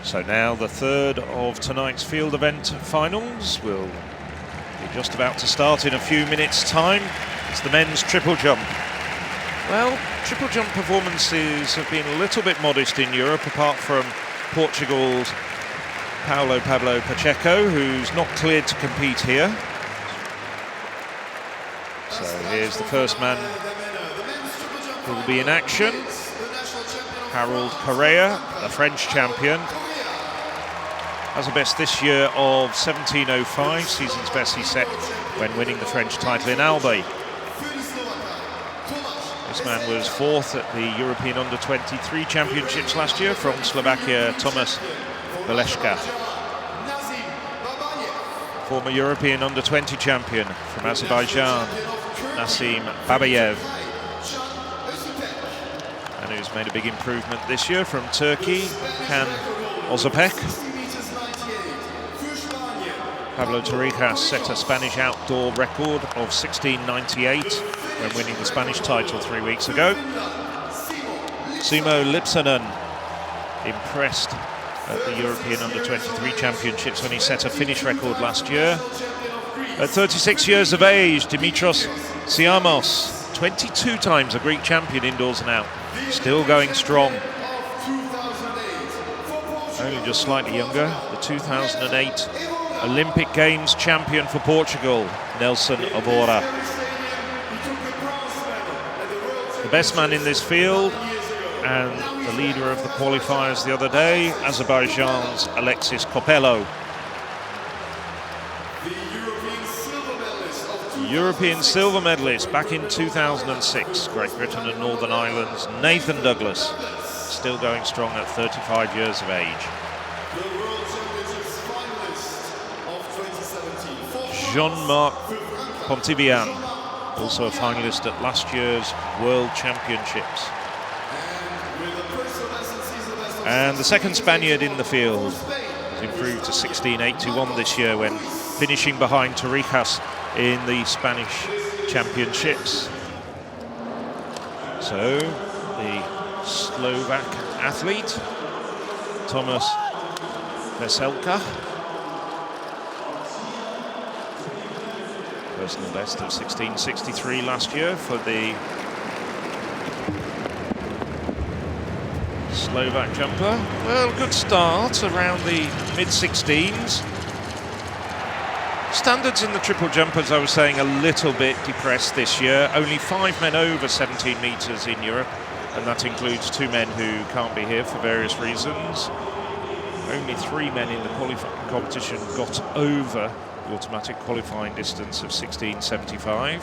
So now the third of tonight's field event finals will be just about to start in a few minutes' time. It's the men's triple jump. Well, triple jump performances have been a little bit modest in Europe, apart from Portugal's Pablo Pacheco, who's not cleared to compete here. So here's the first man who will be in action. Harold Correa, the French champion. Has a best this year of 17.05, season's best he set when winning the French title in Albi. This man was fourth at the European Under-23 Championships last year from Slovakia, Tomas Valeška. Former European Under-20 champion from Azerbaijan, Nasim Babayev. And who's made a big improvement this year from Turkey, Kan Ozapek. Pablo Torrijas set a Spanish outdoor record of 16.98 when winning the Spanish title 3 weeks ago. Simo Lipsanen impressed at the European Under-23 Championships when he set a Finnish record last year. At 36 years of age, Dimitros Siamos, 22 times a Greek champion indoors and out, still going strong. Only just slightly younger, the 2008 Olympic Games champion for Portugal, Nelson Évora. The best man in this field and the leader of the qualifiers the other day, Azerbaijan's Alexis Capello. European silver medalist back in 2006, Great Britain and Northern Ireland's Nathan Douglas, still going strong at 35 years of age. Jean-Marc Pontibian, also a finalist at last year's World Championships. And the second Spaniard in the field has improved to 16.81 this year when finishing behind Torrijas in the Spanish Championships. So the Slovak athlete, Tomas Veselka, personal best of 16.63 last year for the Slovak jumper. Well, good start around the mid-16s. Standards in the triple jump, as I was saying, a little bit depressed this year. Only 5 men over 17 metres in Europe, and that includes 2 men who can't be here for various reasons. Only 3 men in the qualifying competition got over the automatic qualifying distance of 16.75.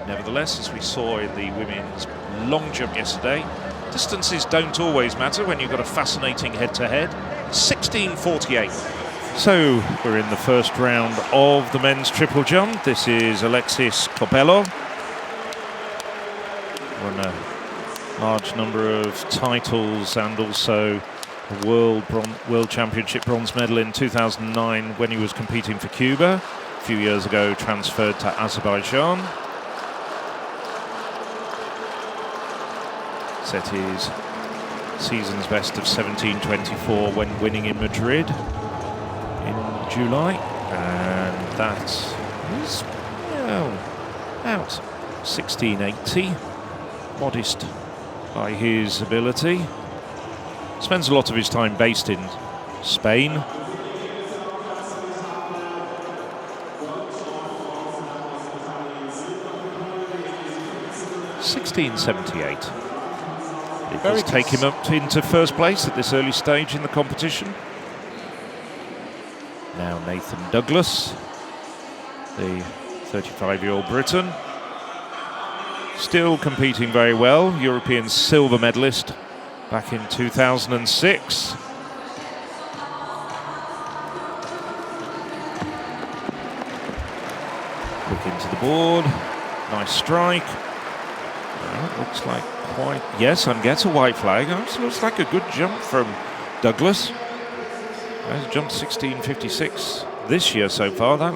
Nevertheless, as we saw in the women's long jump yesterday, distances don't always matter when you've got a fascinating head-to-head. 16.48. So we're in the first round of the men's triple jump. This is Alexis Capello. Won a large number of titles and also a World Championship bronze medal in 2009 when he was competing for Cuba. A few years ago transferred to Azerbaijan. Set his season's best of 17.24 when winning in Madrid in July, and that is, well, about 16.80, modest by his ability. Spends a lot of his time based in Spain. $16.78. It does take him up into first place at this early stage in the competition. Now Nathan Douglas, the 35-year-old Briton, still competing very well. European silver medalist back in 2006. Look into the board, nice strike. Looks like quite, yes, and gets a white flag. It looks like a good jump from Douglas. Has jumped 16.56 this year so far. That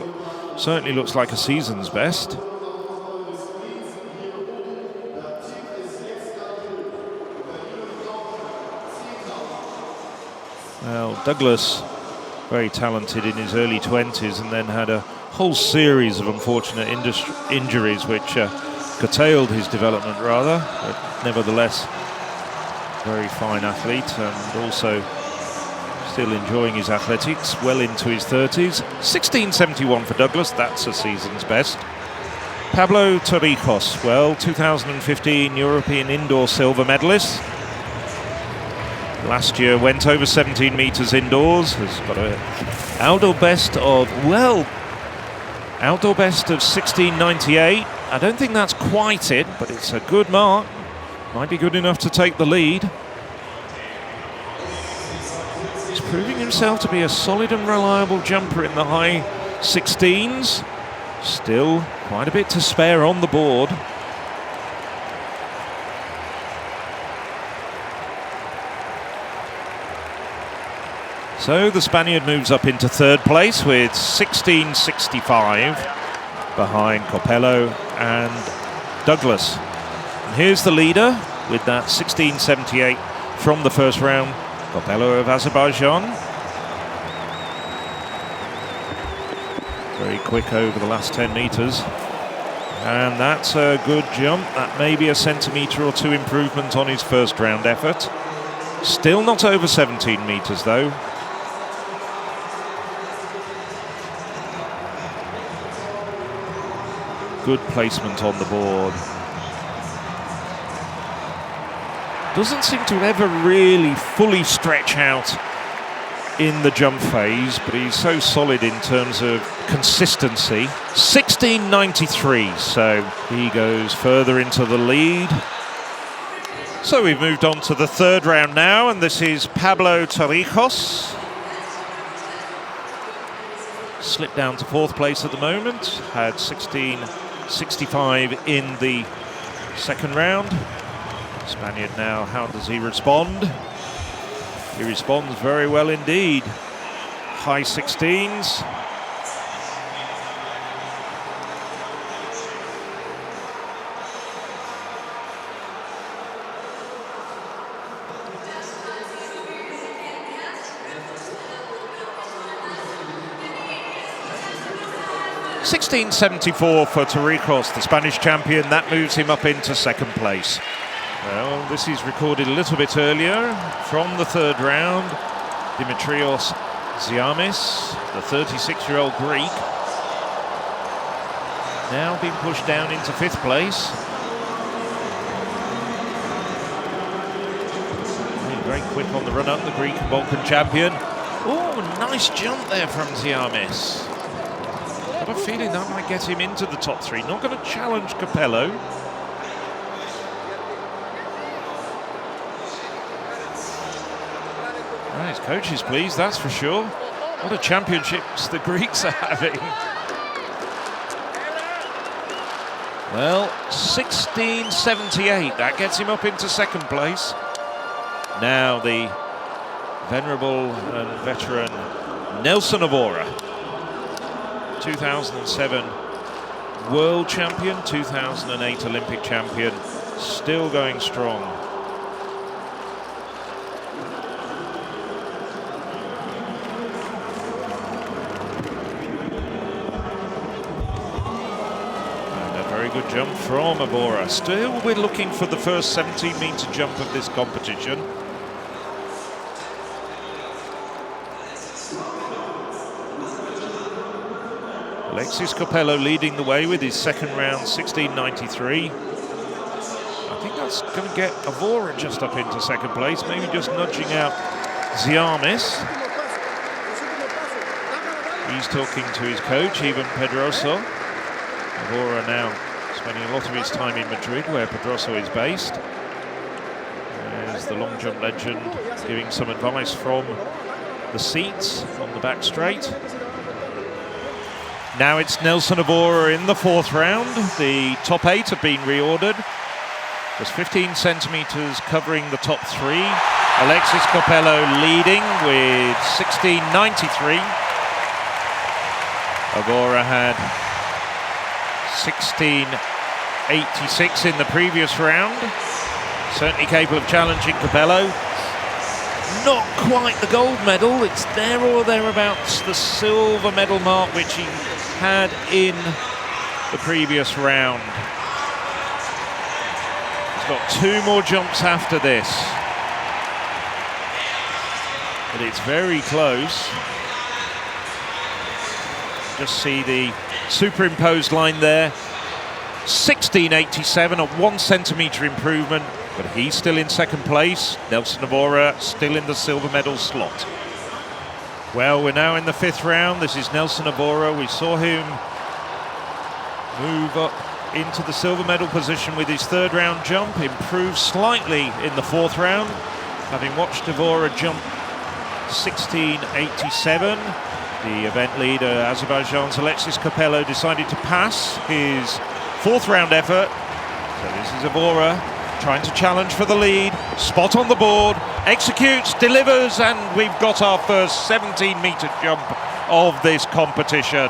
certainly looks like a season's best. Well, Douglas, very talented in his early 20s, and then had a whole series of unfortunate injuries which curtailed his development rather, but nevertheless very fine athlete, and also still enjoying his athletics well into his 30s. 16.71 for Douglas, that's a season's best. Pablo Torrijos, well, 2015 European indoor silver medalist. Last year went over 17 metres indoors, has got an outdoor best of 16.98. I don't think that's quite it, but it's a good mark. Might be good enough to take the lead. He's proving himself to be a solid and reliable jumper in the high 16s. Still quite a bit to spare on the board. So the Spaniard moves up into third place with 16.65 behind Capello and Douglas. And here's the leader with that 16.78 from the first round, Capello of Azerbaijan. Very quick over the last 10 metres. And that's a good jump. That may be a centimetre or two improvement on his first round effort. Still not over 17 metres though. Good placement on the board. Doesn't seem to ever really fully stretch out in the jump phase, but he's so solid in terms of consistency. 16.93, so he goes further into the lead. So we've moved on to the third round now, and this is Pablo Torrijos. Slipped down to fourth place at the moment, had 16.65 in the second round. Spaniard now, how does he respond? He responds very well indeed. High 16s. $16.74 for Torrijos, the Spanish champion. That moves him up into second place. Well, this is recorded a little bit earlier from the third round. Dimitrios Ziamis, the 36-year-old Greek, now being pushed down into fifth place. Very quick on the run-up, the Greek and Balkan champion. Oh, nice jump there from Ziamis. Got a feeling that might get him into the top three. Not going to challenge Capello. His coach is pleased, that's for sure. What a championships the Greeks are having. Well, 16.78, that gets him up into second place. Now the venerable and veteran Nelson Évora, 2007 world champion, 2008 Olympic champion, still going strong. Good jump from Évora. Still we're looking for the first 17-metre jump of this competition. Alexis Capello leading the way with his second round, 16.93. I think that's going to get Évora just up into second place, maybe just nudging out Ziamis. He's talking to his coach, Ivan Pedroso. Évora now spending a lot of his time in Madrid, where Pedroso is based. There's the long jump legend giving some advice from the seats on the back straight. Now it's Nelson Évora in the fourth round. The top 8 have been reordered. There's 15 centimetres covering the top 3. Alexis Capello leading with 16.93. Évora had 16.86 in the previous round. Certainly capable of challenging Capello. Not quite the gold medal, it's there or thereabouts, the silver medal mark which he had in the previous round. He's got 2 more jumps after this. But it's very close. Just see the superimposed line there. 16.87, a 1 centimetre improvement, but he's still in second place. Nelson Évora still in the silver medal slot. Well, we're now in the 5th round. This is Nelson Évora. We saw him move up into the silver medal position with his 3rd round jump, improve slightly in the 4th round, having watched Evora jump 16.87. The event leader, Azerbaijan's Alexis Capello, decided to pass his 4th round effort. So this is Évora trying to challenge for the lead. Spot on the board, executes, delivers, and we've got our first 17-metre jump of this competition.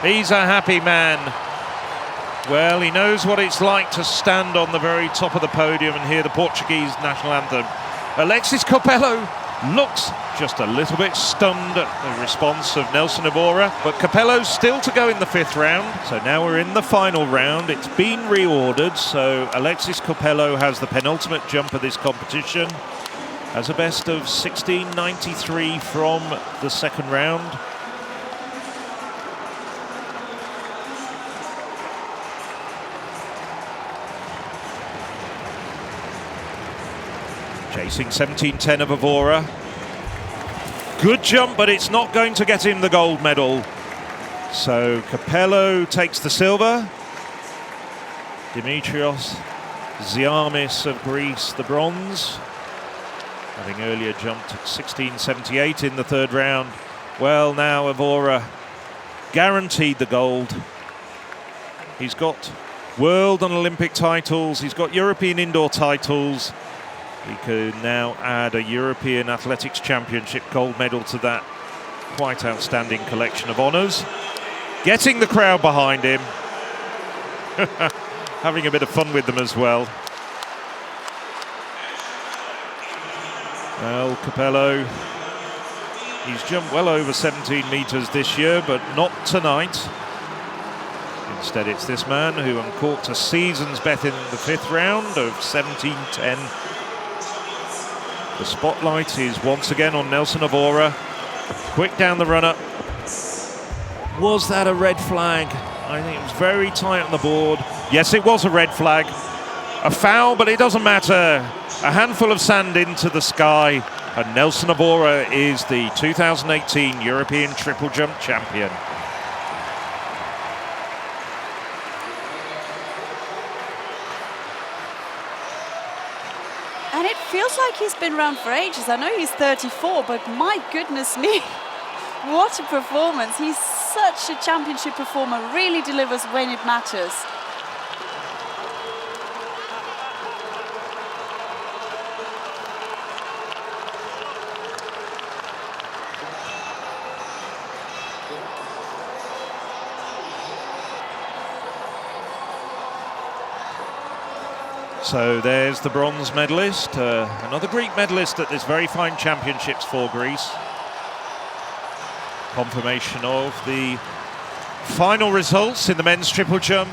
He's a happy man. Well, he knows what it's like to stand on the very top of the podium and hear the Portuguese national anthem. Alexis Capello looks just a little bit stunned at the response of Nelson Évora, but Capello's still to go in the 5th round. So now we're in the final round. It's been reordered, so Alexis Capello has the penultimate jump of this competition, has a best of 16.93 from the 2nd round. Chasing 17.10 of Evora. Good jump, but it's not going to get him the gold medal. So Capello takes the silver. Dimitrios Ziamis of Greece the bronze, having earlier jumped at 16.78 in the 3rd round. Well, now Evora guaranteed the gold. He's got world and Olympic titles. He's got European indoor titles. He could now add a European Athletics Championship gold medal to that quite outstanding collection of honours. Getting the crowd behind him. Having a bit of fun with them as well. Well, Capello, he's jumped well over 17 metres this year, but not tonight. Instead, it's this man who uncorked a season's bet in the 5th round of 17.10. The spotlight is once again on Nelson Évora. Quick down the run-up. Was that a red flag? I think it was very tight on the board. Yes, it was a red flag. A foul, but it doesn't matter. A handful of sand into the sky, and Nelson Évora is the 2018 European triple jump champion. And it feels like he's been around for ages. I know he's 34, but my goodness me, what a performance. He's such a championship performer, really delivers when it matters. So there's the bronze medalist, another Greek medalist at this very fine championships for Greece. Confirmation of the final results in the men's triple jump.